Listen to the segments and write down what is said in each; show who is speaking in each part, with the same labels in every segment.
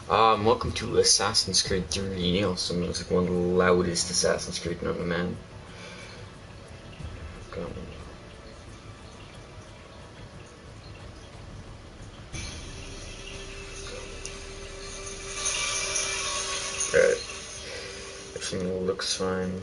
Speaker 1: Welcome to Assassin's Creed 3. Also means like one of the loudest Assassin's Creed known to man. Alright. Everything looks fine.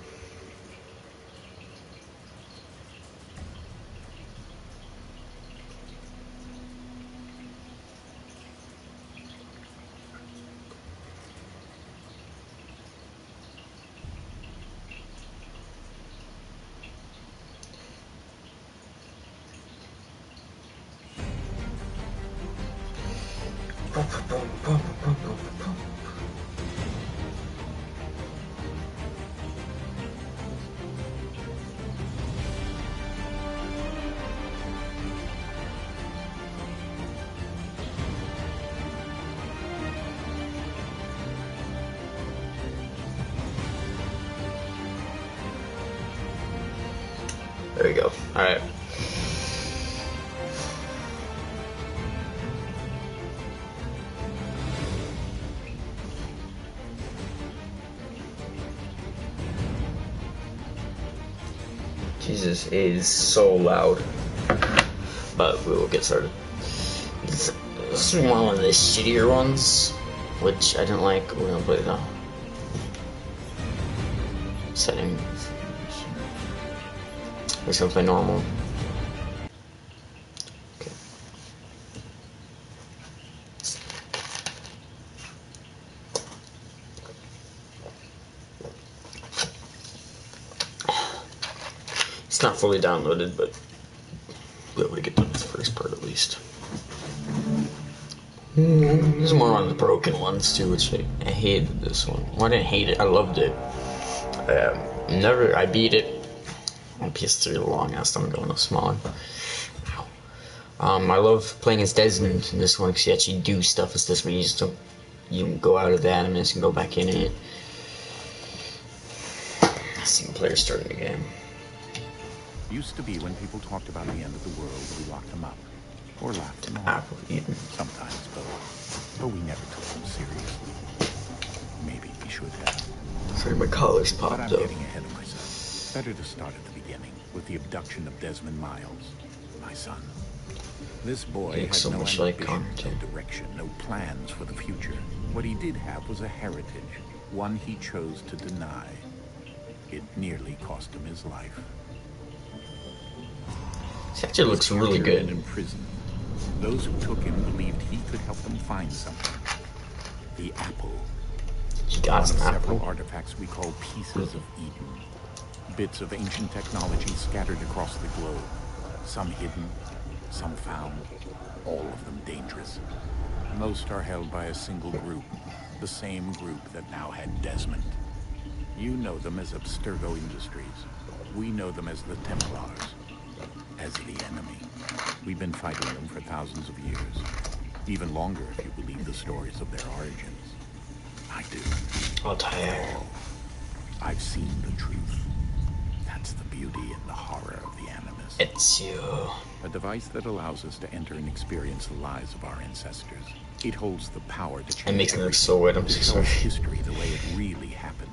Speaker 1: There we go. Alright. Jesus, it is so loud. But we will get started. This is one of the shittier ones, which I didn't like. We're gonna play the setting. We're just gonna play normal. Okay. It's not fully downloaded, but we'll be able to get done this first part at least. There's more on the broken ones too, which I hated this one. Well, I didn't hate it, I loved it. I beat it on PS3 a long ass time ago when I was smaller. I love playing as Desmond in this one because you actually do stuff as Desmond. You just don't, you can go out of the Animus and go back in it. Single player starting the game.
Speaker 2: Used to be when people talked about the end of the world, we locked them up. Or laughed them off. Sometimes both. But we never took them seriously. Maybe we should have.
Speaker 1: Sorry, my collar's popped
Speaker 2: but I'm
Speaker 1: up.
Speaker 2: getting ahead of myself. Better to start at the beginning, with the abduction of Desmond Miles, my son. This boy had
Speaker 1: so
Speaker 2: no
Speaker 1: much
Speaker 2: ambition,
Speaker 1: like
Speaker 2: no direction, no plans for the future. What he did have was a heritage, one he chose to deny. It nearly cost him his life.
Speaker 1: This actually looks really good.
Speaker 2: In prison, those who took him believed he could help them find something. The apple.
Speaker 1: He got some
Speaker 2: several
Speaker 1: apple.
Speaker 2: artifacts we call pieces of Eden. Bits of ancient technology scattered across the globe. Some hidden, some found, all of them dangerous. Most are held by a single group, the same group that now had Desmond. You know them as Abstergo Industries. We know them as the Templars, as the enemy. We've been fighting them for thousands of years. Even longer if you believe the stories of their origins. I do.
Speaker 1: I'll tire.
Speaker 2: I've seen the truth. That's the beauty and the horror of the Animus.
Speaker 1: It's you.
Speaker 2: A device that allows us to enter and experience the lives of our ancestors. It holds the power to change.
Speaker 1: It makes me look so wet, I'm so sorry.
Speaker 2: History the way it really happened.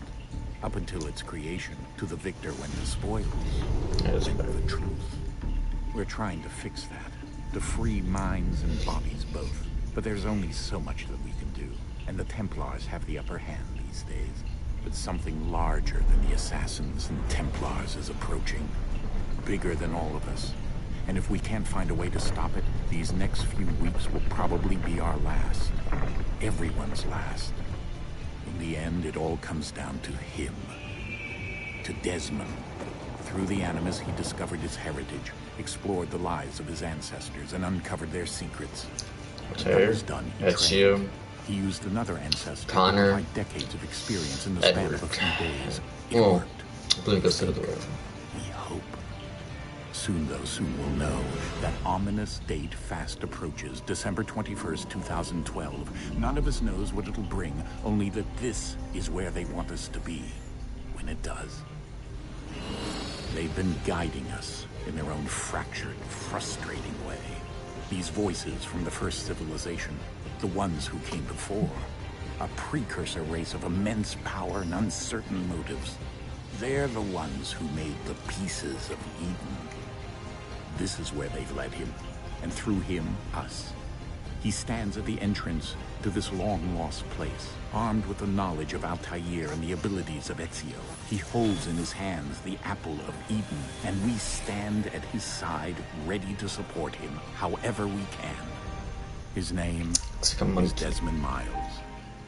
Speaker 2: Up until its creation, to the victor when the spoils. Think the truth. We're trying to fix that. To free minds and bodies both. But there's only so much that we can do. And the Templars have the upper hand these days. But something larger than the Assassins and Templars is approaching. Bigger than all of us. And if we can't find a way to stop it, these next few weeks will probably be our last. Everyone's last. In the end, it all comes down to him. To Desmond. Through the Animus, he discovered his heritage, explored the lives of his ancestors, and uncovered their secrets. When that was done, he
Speaker 1: That's
Speaker 2: trained.
Speaker 1: you.
Speaker 2: He used another ancestor
Speaker 1: Connor.
Speaker 2: to provide decades of experience in the span
Speaker 1: Edward.
Speaker 2: of a few days. It
Speaker 1: Oh,
Speaker 2: worked.
Speaker 1: I believe it goes to the door.
Speaker 2: We hope. Soon we'll know that ominous date fast approaches, December 21st, 2012. None of us knows what it'll bring, only that this is where they want us to be when it does. They've been guiding us in their own fractured, frustrating way. These voices from the first civilization, the ones who came before, a precursor race of immense power and uncertain motives. They're the ones who made the pieces of Eden. This is where they've led him, and through him, us. He stands at the entrance to this long-lost place, armed with the knowledge of Altair and the abilities of Ezio. He holds in his hands the apple of Eden, and we stand at his side, ready to support him however we can. His name is Desmond Miles,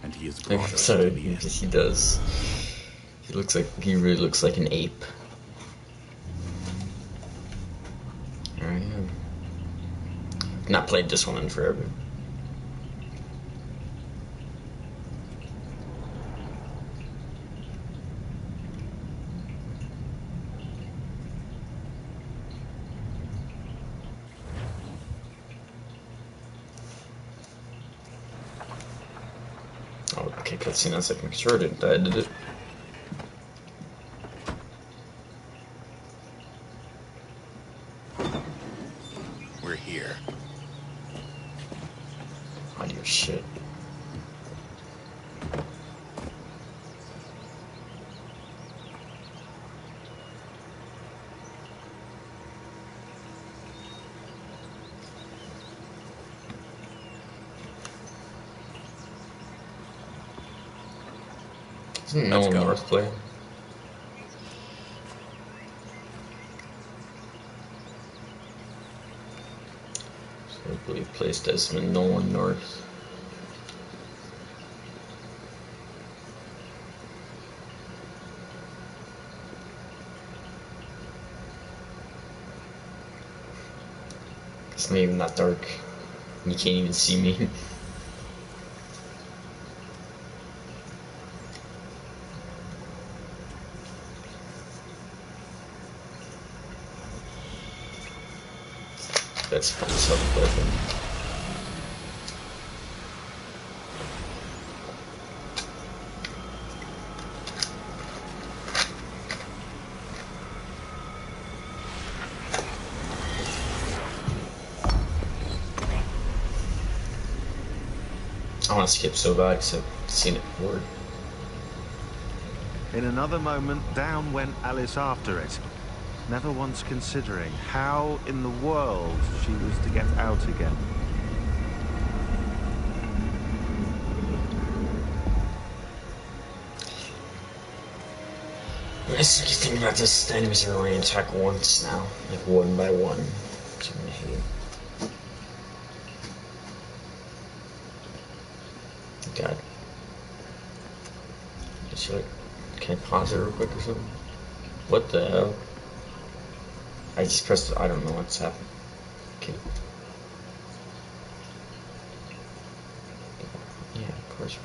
Speaker 2: and he is brought us to the end.
Speaker 1: Yes, he does. He really looks like an ape. Alright. Not played this one in forever. Oh, okay, cutscene on second control. I did it.
Speaker 2: We're here.
Speaker 1: Audio shit. Isn't no North play? So I believe plays Desmond Nolan North. It's not even that dark. You can't even see me. That's fun self-play. I want to skip so bad because I've seen it before.
Speaker 3: In another moment, down went Alice after it, never once considering how in the world she was to get out again.
Speaker 1: The nice thing about this, the enemies are only attack once now, like one by one. So I'm gonna hate. God. Can I pause it real quick or something? What the hell? I just pressed it. I don't know what's happened. Okay. Yeah, of course.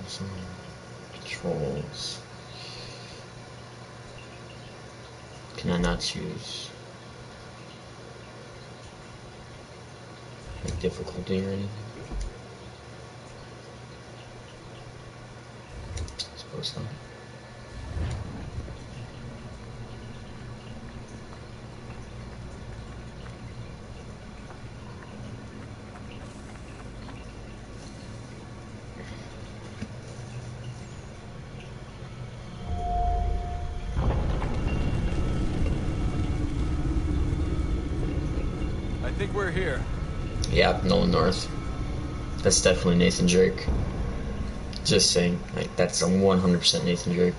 Speaker 1: Some controls. Can I not choose like difficulty or anything? I suppose not.
Speaker 4: I think we're here.
Speaker 1: Yeah, Nolan North. That's definitely Nathan Drake. Just saying, like that's a 100% Nathan Drake.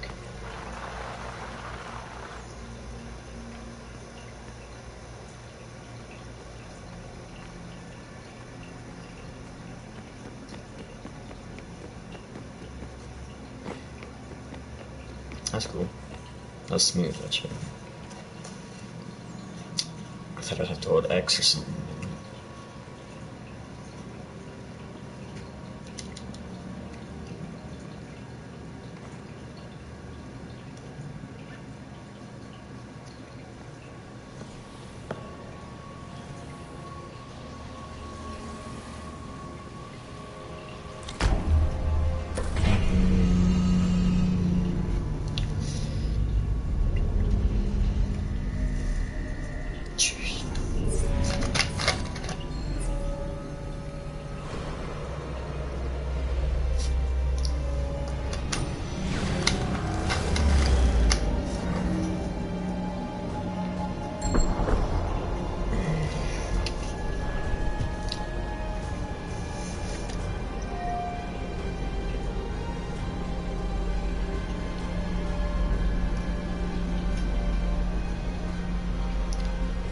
Speaker 1: That's cool. That's smooth, actually. I thought I'd have to hold X or something.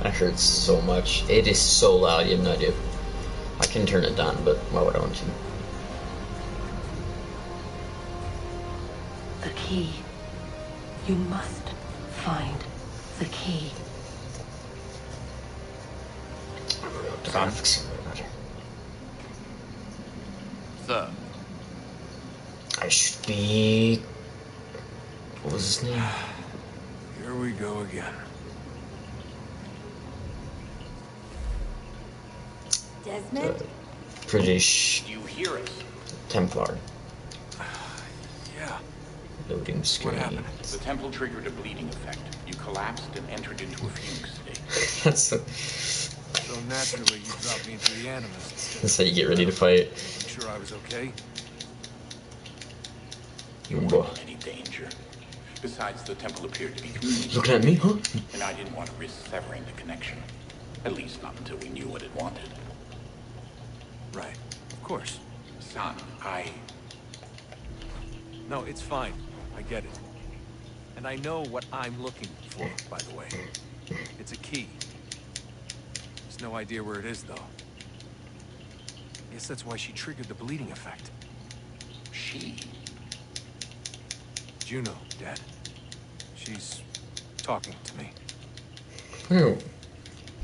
Speaker 1: That hurts so much. It is so loud, you have no idea. I can turn it down, but why would I want to?
Speaker 4: The key. You must find the key.
Speaker 2: Son? Sir.
Speaker 1: I should be... What was his name?
Speaker 2: Here we go again.
Speaker 4: Desmond?
Speaker 1: British
Speaker 2: You hear us?
Speaker 1: Templar.
Speaker 2: Yeah.
Speaker 1: Loading screen.
Speaker 2: What happened? The temple triggered a bleeding effect. You collapsed and entered into a fugue state.
Speaker 1: That's
Speaker 5: So naturally, you dropped me into the Animus.
Speaker 1: that's how you get ready to fight.
Speaker 5: I'm sure I was okay.
Speaker 2: You weren't in any danger. Besides, the temple appeared to be communicating.
Speaker 1: Looking at me, huh?
Speaker 2: And I didn't want to risk severing the connection. At least not until we knew what it wanted.
Speaker 5: Right. Of course.
Speaker 2: Son,
Speaker 5: No, it's fine. I get it. And I know what I'm looking for, by the way. It's a key. There's no idea where it is, though. Guess that's why she triggered the bleeding effect.
Speaker 2: She?
Speaker 5: Juno, Dad. She's talking to me.
Speaker 1: Oh.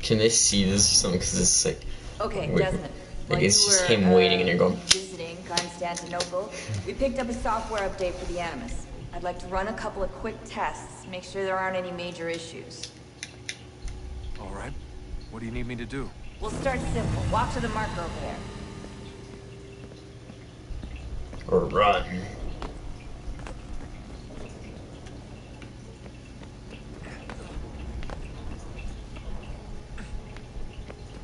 Speaker 1: Can they see this or something? Because it's like...
Speaker 4: Okay,
Speaker 1: wait,
Speaker 4: Desmond.
Speaker 1: like
Speaker 4: While
Speaker 1: it's
Speaker 4: you
Speaker 1: just
Speaker 4: were,
Speaker 1: him waiting and you're going...
Speaker 4: visiting Constantinople, we picked up a software update for the Animus. I'd like to run a couple of quick tests, make sure there aren't any major issues.
Speaker 5: All right. What do you need me to do?
Speaker 4: We'll start simple. Walk to the marker over there.
Speaker 1: Or run.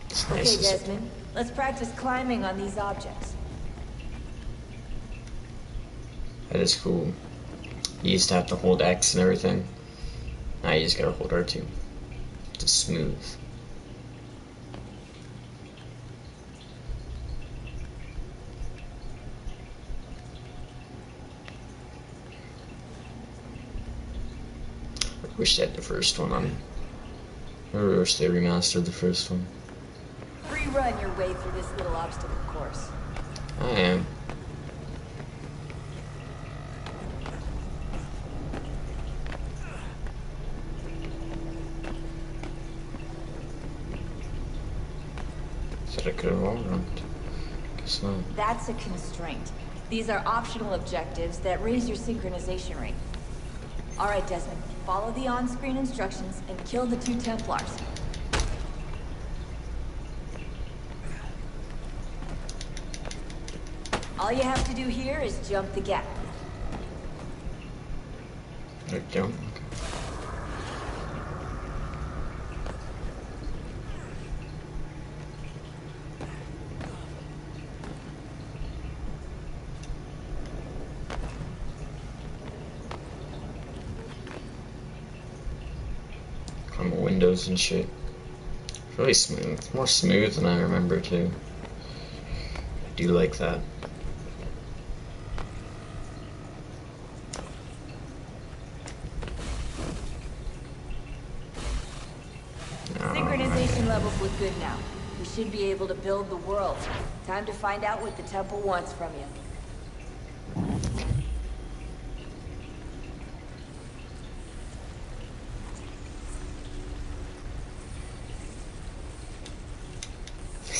Speaker 1: It's
Speaker 4: Okay,
Speaker 1: nice.
Speaker 4: Desmond. Let's practice climbing on these objects.
Speaker 1: That is cool. You used to have to hold X and everything. Now you just gotta hold R2. It's smooth. I wish they had the first one on. I wish they remastered the first one.
Speaker 4: Free run your way through this little obstacle course.
Speaker 1: I am. Said I could have all run. Guess not.
Speaker 4: That's a constraint. These are optional objectives that raise your synchronization rate. All right, Desmond. Follow the on-screen instructions and kill the 2 Templars. All you have to do here is jump the gap.
Speaker 1: There we go. Climb windows and shit. Really smooth. More smooth than I remember too. I do like that.
Speaker 4: Synchronization levels look good now. We should be able to build the world. Time to find out what the temple wants from you.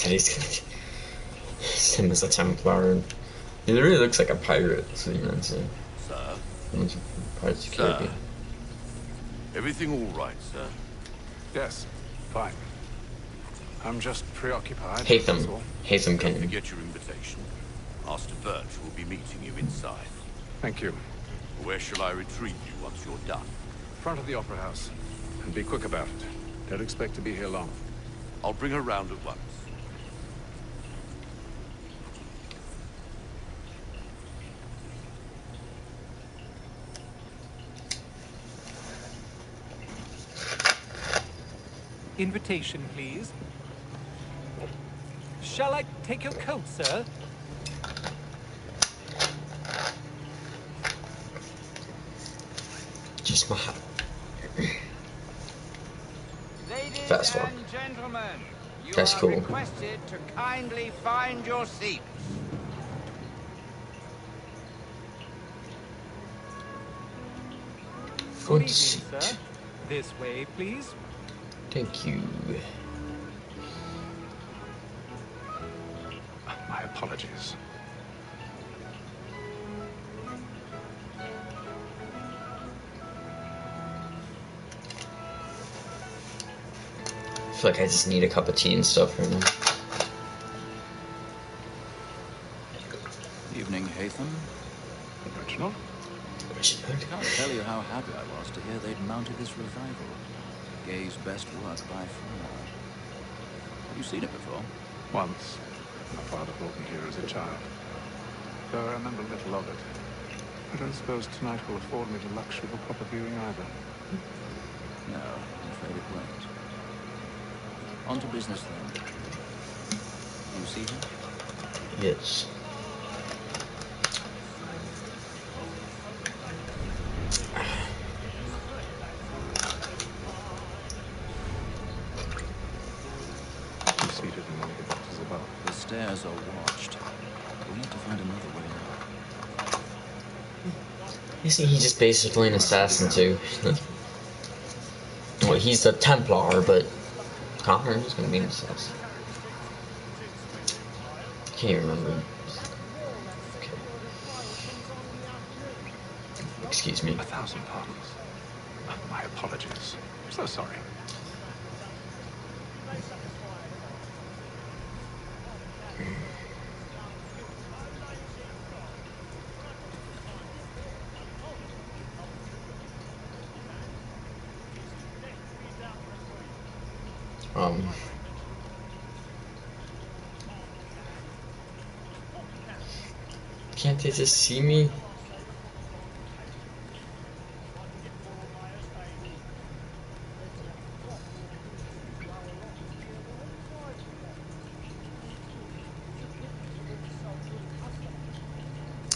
Speaker 1: He's gonna him as a Templar. He really looks like a pirate, so you know, so.
Speaker 6: Sir?
Speaker 1: Pirates of the
Speaker 6: Sir?
Speaker 1: Caribbean.
Speaker 6: Everything all right, sir?
Speaker 5: Yes. Fine. I'm just preoccupied.
Speaker 1: Hatham.
Speaker 5: that's all.
Speaker 1: Hatham
Speaker 6: Don't
Speaker 1: can.
Speaker 6: forget your invitation. Master Birch will be meeting you inside.
Speaker 5: Thank you.
Speaker 6: Where shall I retrieve you once you're done?
Speaker 5: Front of the Opera House. And be quick about it. Don't expect to be here long.
Speaker 6: I'll bring her round at once.
Speaker 7: Invitation, please. Shall I take your coat, sir?
Speaker 1: Just my hat.
Speaker 8: Ladies
Speaker 1: Fast forward.
Speaker 8: and gentlemen, you
Speaker 1: That's
Speaker 8: are
Speaker 1: cool.
Speaker 8: requested to kindly find your seat.
Speaker 7: Good
Speaker 1: Good
Speaker 7: evening,
Speaker 1: seat.
Speaker 7: sir. This way, please.
Speaker 1: Thank you.
Speaker 9: My apologies.
Speaker 1: I feel like I just need a cup of tea and stuff right now.
Speaker 2: Evening, Hatham.
Speaker 9: Reginald?
Speaker 2: I can't tell you how happy I was to hear they'd mounted this revival. Gay's best work by far. Have you seen it before?
Speaker 9: Once. My father brought me here as a child. Though I remember little of it. I don't suppose tonight will afford me the luxury of a proper viewing either.
Speaker 2: No, I'm afraid it won't. On to business then. You see him?
Speaker 1: Yes.
Speaker 9: He's seated in one of the boxes above.
Speaker 2: The stairs are watched. We'll need to find another way out.
Speaker 1: Isn't he just basically an assassin too? Well, he's a Templar, but Connor is gonna be an assassin. Can't remember. Okay. Excuse me.
Speaker 9: 1,000 pardons. My apologies. I'm so sorry.
Speaker 1: Can't they just see me?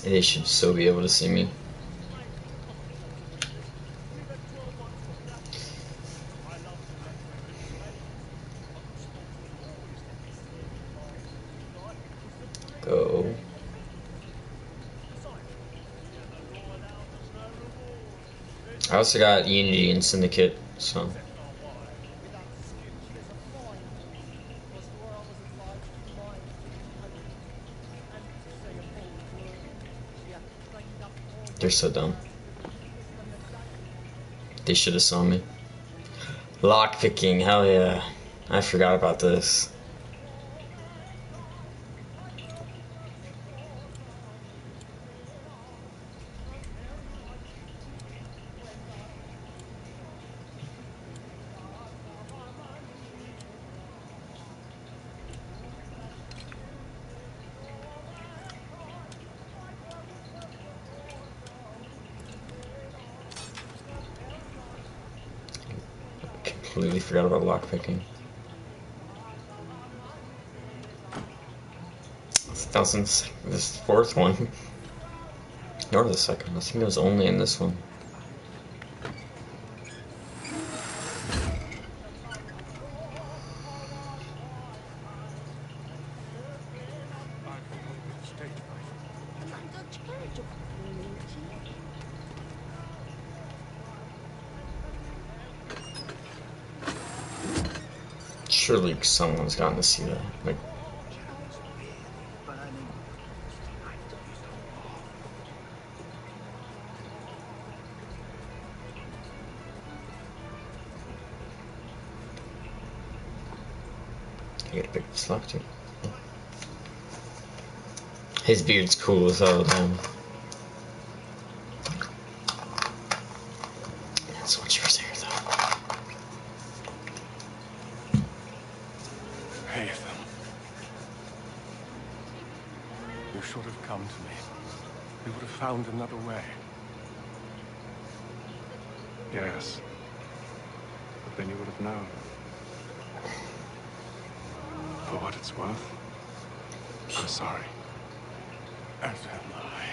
Speaker 1: They should still be able to see me. Go. I also got Unity and Syndicate, so. They're so dumb. They should have saw me. Lockpicking, hell yeah. I forgot about this. Completely forgot about lockpicking. This fourth one. Nor the second. I think it was only in this one. Surely someone's gotten to see that. Like, I gotta pick this lock too. His beard's cool as hell, damn. That's what you were saying, though.
Speaker 9: Hatham. You should have come to me. We would have found another way. Yes. But then you would have known. For what it's worth, I'm sorry. As am I.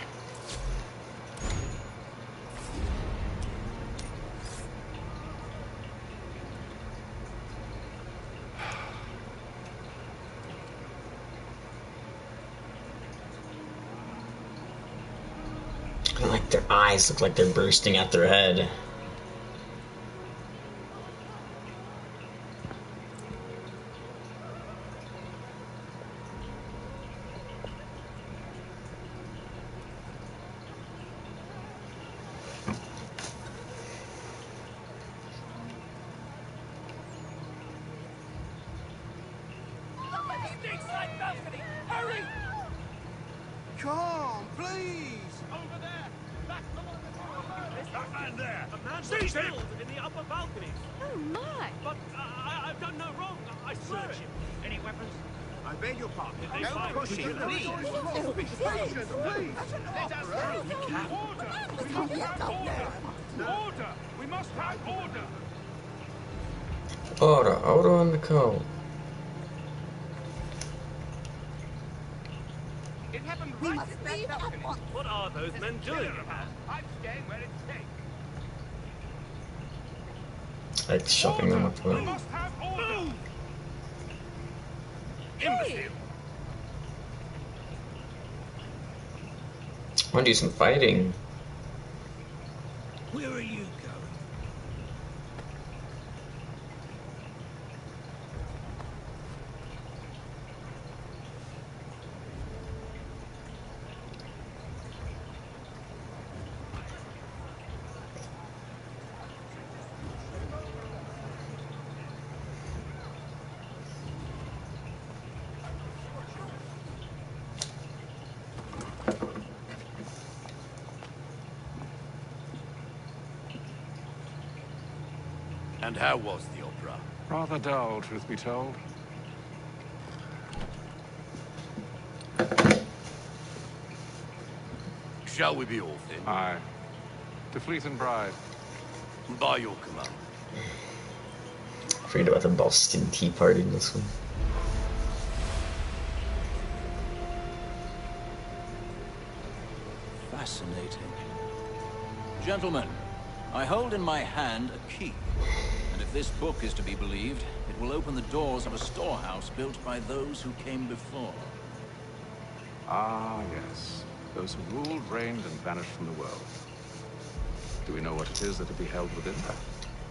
Speaker 1: Like their eyes look like they're bursting at their head.
Speaker 5: Hurry!
Speaker 8: Come, please!
Speaker 5: Over there! Back along the
Speaker 6: That man there!
Speaker 5: A man
Speaker 6: Seize him!
Speaker 5: killed in the upper balcony.
Speaker 10: Oh my!
Speaker 5: But I've done no wrong. I swear it.
Speaker 8: Any weapons? I beg your pardon.
Speaker 5: They
Speaker 8: No
Speaker 5: find
Speaker 8: pushing,
Speaker 5: me.
Speaker 8: please.
Speaker 5: Be patient, please.
Speaker 8: Let us through.
Speaker 5: Order! We must have order! Order! We must have order!
Speaker 1: Order in the code.
Speaker 8: It happened right in that balcony.
Speaker 5: What are those men doing?
Speaker 8: I'm staying where it's safe.
Speaker 1: Like shoving them up the
Speaker 5: We
Speaker 1: road.
Speaker 5: must have order!
Speaker 10: Hey!
Speaker 1: I want to do some fighting.
Speaker 8: Where are you going?
Speaker 6: And how was the opera?
Speaker 9: Rather dull, truth be told.
Speaker 6: Shall we be off then?
Speaker 9: Aye. To Fleet and Bride.
Speaker 6: By your command.
Speaker 1: Forget about the Boston Tea Party in this one.
Speaker 11: Fascinating. Gentlemen, I hold in my hand a key. And if this book is to be believed, it will open the doors of a storehouse built by those who came before.
Speaker 9: Ah, yes. Those who ruled, reigned, and vanished from the world. Do we know what it is that would be held within?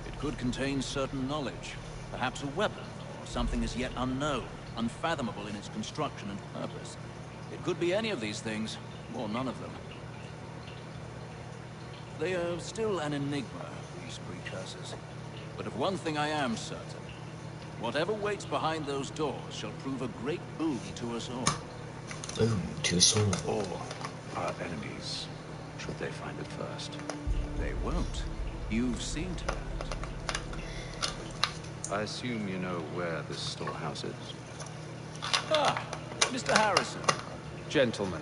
Speaker 11: It could contain certain knowledge. Perhaps a weapon, or something as yet unknown, unfathomable in its construction and purpose. It could be any of these things, or none of them. They are still an enigma, these precursors. But of one thing I am certain. Whatever waits behind those doors shall prove a great boon to us all.
Speaker 1: Boom, to us all.
Speaker 9: Or our enemies, should they find it first?
Speaker 11: They won't. You've seen to that.
Speaker 9: I assume you know where this storehouse is.
Speaker 11: Ah, Mr. Harrison.
Speaker 12: Gentlemen,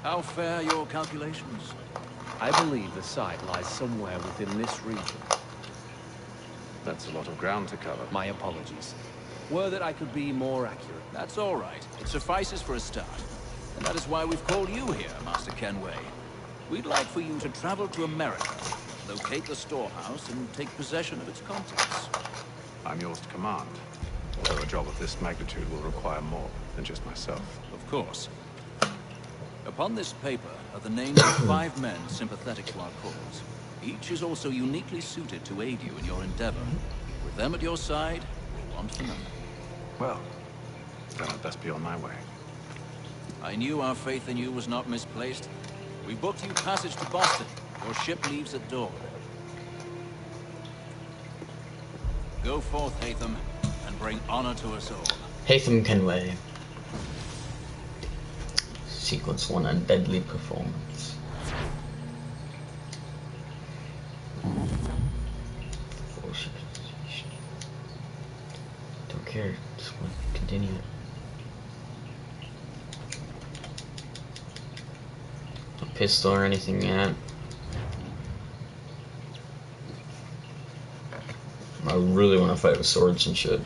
Speaker 11: How fare your calculations?
Speaker 12: I believe the site lies somewhere within this region.
Speaker 9: That's a lot of ground to cover.
Speaker 12: My apologies. Were that I could be more accurate.
Speaker 11: That's all right. It suffices for a start. And that is why we've called you here, Master Kenway. We'd like for you to travel to America, locate the storehouse, and take possession of its contents.
Speaker 9: I'm yours to command. Although a job of this magnitude will require more than just myself.
Speaker 11: Of course. Upon this paper are the names of 5 men sympathetic to our cause. Each is also uniquely suited to aid you in your endeavor. With them at your side, we'll want for nothing.
Speaker 9: Well, then I'd best be on my way.
Speaker 11: I knew our faith in you was not misplaced. We booked you passage to Boston. Your ship leaves at dawn. Go forth, Hatham, and bring honor to us all.
Speaker 1: Hatham Kenway. Sequence 1 and deadly performance. Don't care, just want to continue it. No pistol or anything yet. I really want to fight with swords and shit.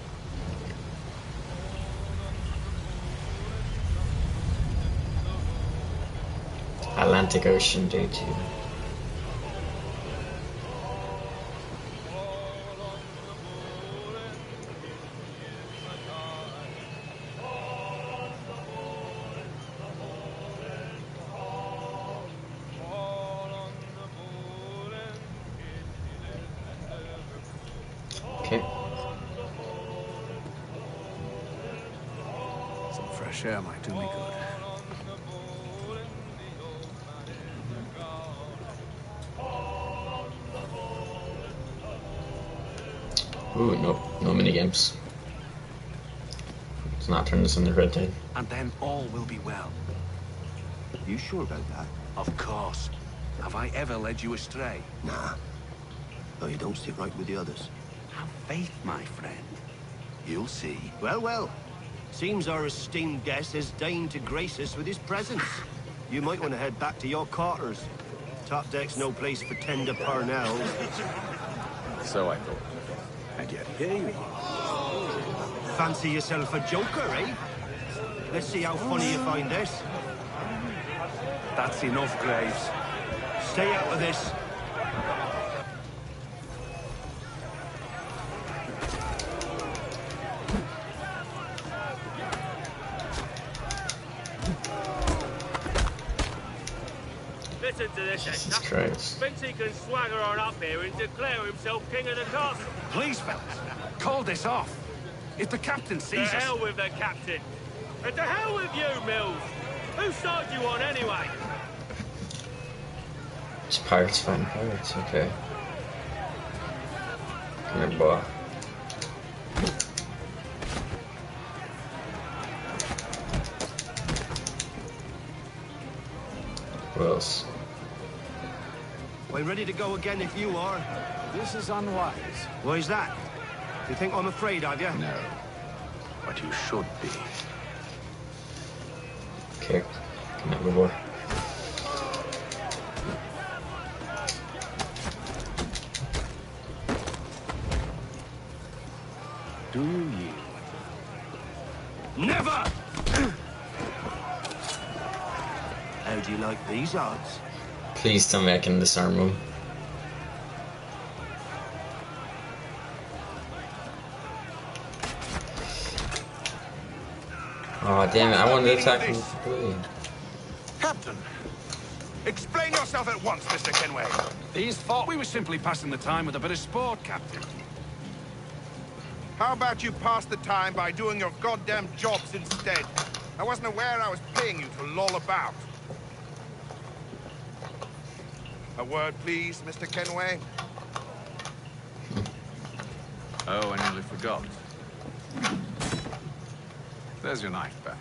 Speaker 1: Atlantic Ocean Day 2.
Speaker 9: fresh air might do me good.
Speaker 1: Ooh, no mini games. Let's not turn this into Red Tide.
Speaker 6: And then all will be well.
Speaker 10: You sure about that?
Speaker 6: Of course. Have I ever led you astray?
Speaker 10: Nah. No, you don't sit right with the others.
Speaker 6: Have faith, my friend. You'll see.
Speaker 10: Well, well. Seems our esteemed guest has deigned to grace us with his presence. You might want to head back to your quarters. Top deck's no place for tender parnells.
Speaker 9: So I thought. And yet here you are.
Speaker 10: Fancy yourself a joker, eh? Let's see how funny you find this.
Speaker 6: That's enough, Graves.
Speaker 10: Stay out of this.
Speaker 8: Listen to this,
Speaker 1: Jesus
Speaker 8: Hector.
Speaker 1: Christ.
Speaker 8: Thinks he can swagger on up here and declare himself king of the castle.
Speaker 6: Please, fellas, call this off. If the captain
Speaker 8: To
Speaker 6: sees us...
Speaker 8: hell with the captain. And to hell with you, Mills. Whose side you on, anyway?
Speaker 1: It's pirates fighting pirates, okay. Come here, boy. What else?
Speaker 10: We're ready to go again if you are.
Speaker 9: This is unwise.
Speaker 10: Why's that? You think I'm afraid of you?
Speaker 9: No. But you should be.
Speaker 1: Okay. Come here, boy.
Speaker 9: Do you yield?
Speaker 10: Never! How do you like these odds?
Speaker 1: Please tell me I can disarm him. Oh damn it, I wanted to attack him with the blade.
Speaker 6: Captain! Explain yourself at once, Mr. Kenway.
Speaker 2: These thought we were simply passing the time with a bit of sport, Captain.
Speaker 8: How about you pass the time by doing your goddamn jobs instead? I wasn't aware I was paying you to loll about. A word, please, Mr. Kenway.
Speaker 9: Oh, I nearly forgot. There's your knife back.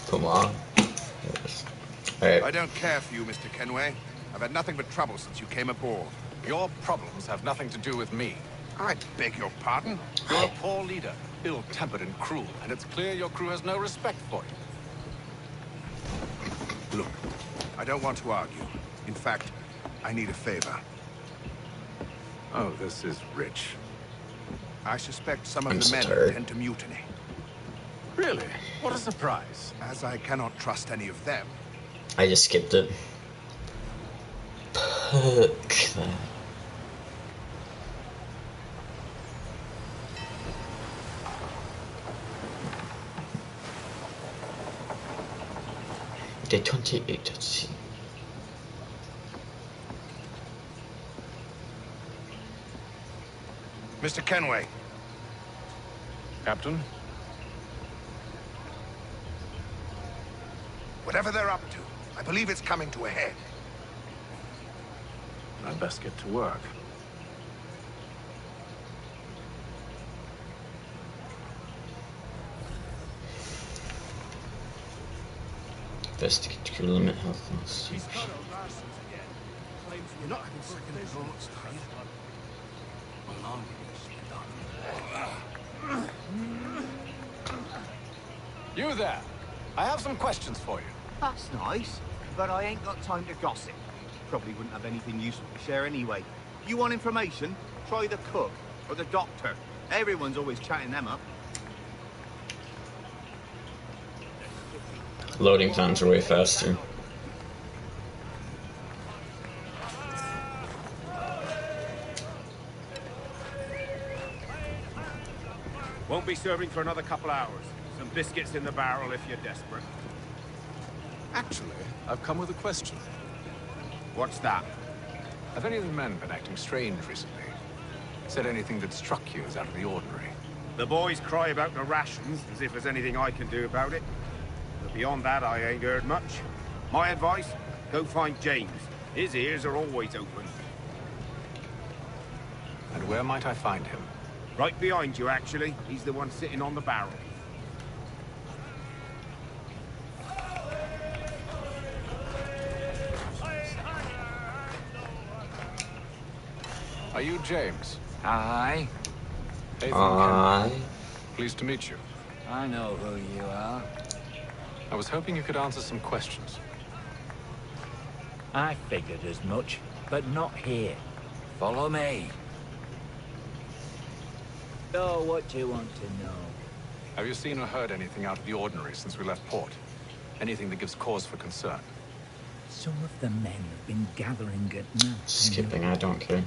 Speaker 1: Come on. Alright.
Speaker 8: I don't care for you, Mr. Kenway. I've had nothing but trouble since you came aboard.
Speaker 9: Your problems have nothing to do with me.
Speaker 8: I beg your pardon?
Speaker 9: You're a poor leader, ill-tempered and cruel, and it's clear your crew has no respect for you.
Speaker 8: Look, I don't want to argue. In fact, I need a favor.
Speaker 9: Oh, this is rich.
Speaker 8: I suspect some
Speaker 1: I'm
Speaker 8: of the
Speaker 1: so
Speaker 8: men
Speaker 1: tired.
Speaker 8: intend to mutiny.
Speaker 9: Really? What a surprise.
Speaker 8: As I cannot trust any of them,
Speaker 1: I just skipped it. Fuck that. Day 28 at sea.
Speaker 8: Mr. Kenway,
Speaker 9: Captain?
Speaker 8: whatever they're up to, I believe it's coming to a head.
Speaker 9: I'd best get to work.
Speaker 1: Investigate crew limit health loss.
Speaker 10: You're not having second thoughts,
Speaker 2: You there. I have some questions for you.
Speaker 13: That's nice, but I ain't got time to gossip. Probably wouldn't have anything useful to share anyway. You want information? Try the cook or the doctor. Everyone's always chatting them up.
Speaker 1: Loading times are way faster.
Speaker 8: Won't be serving for another couple hours. Some biscuits in the barrel if you're desperate.
Speaker 9: Actually, I've come with a question.
Speaker 8: What's that?
Speaker 9: Have any of the men been acting strange recently? Said anything that struck you as out of the ordinary?
Speaker 8: The boys cry about the rations, as if there's anything I can do about it. But beyond that, I ain't heard much. My advice, go find James. His ears are always open.
Speaker 9: And where might I find him?
Speaker 8: Right behind you, actually. He's the one sitting on the barrel.
Speaker 9: Are you James?
Speaker 7: Aye.
Speaker 9: Aye. Pleased to meet you.
Speaker 7: I know who you are.
Speaker 9: I was hoping you could answer some questions.
Speaker 7: I figured as much, but not here. Follow me. So, what do you want to know?
Speaker 9: Have you seen or heard anything out of the ordinary since we left port? Anything that gives cause for concern?
Speaker 7: Some of the men have been gathering at night.
Speaker 1: Skipping, I don't care.